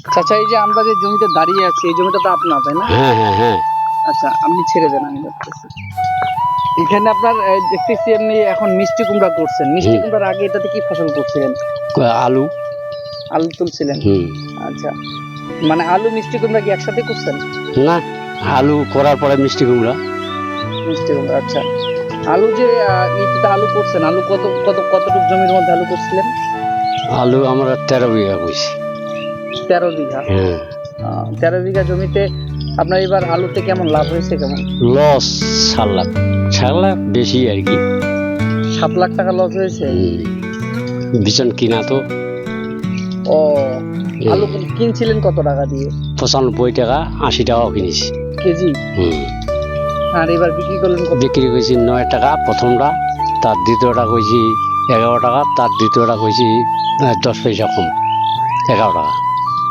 চাচা এই যে আমরা যে জমিতে দাঁড়িয়ে আছি এই জমিটা তো আপনার, তাই না? হ্যাঁ হ্যাঁ হ্যাঁ। আচ্ছা আপনি ছেড়ে দেন, আমি দেখতেছি। এখানে আপনার দেখতেছি এমনি এখন মিষ্টি কুমড়া করছেন। মিষ্টি হুম। কুমড়ার আগে এটাতে কি ফসল করছিলেন? আলু। আলু তুলছিলেন। হুম। আচ্ছা, মানে আলু মিষ্টি কুমড়া কি একসাথে করছেন? না, আলু করার পরে মিষ্টি কুমড়া। মিষ্টি কুমড়া, আচ্ছা। আলু যে ইতে আলু করছেন, আলু কতটুকু জমির মধ্যে আলু করছিলেন? আলু আমরা 13 বিঘা কইছি। 13 বিঘা। হ্যাঁ। 13 বিঘা জমিতে আপনার এবার আলুতে কেমন লাভ হয়েছে, কেমন? লস 7 লাখ, 7 লাখ বেশি আর কি। 7 লাখ টাকা লস হয়েছে। বিচন কিনা তো। ও, আলু কিনছিলেন কত টাকা দিয়ে? 95 টাকা, 80 টাকাও কিনেছি। কেজি? হুম। আর এবার বিক্রি করলেন কত? বিক্রি করেছি 9 টাকা প্রথমটা, তার দ্বিতীয়টা কইছি 11 টাকা, তার দ্বিতীয়টা কইছি 10 পয়সা কম, 11 টাকা।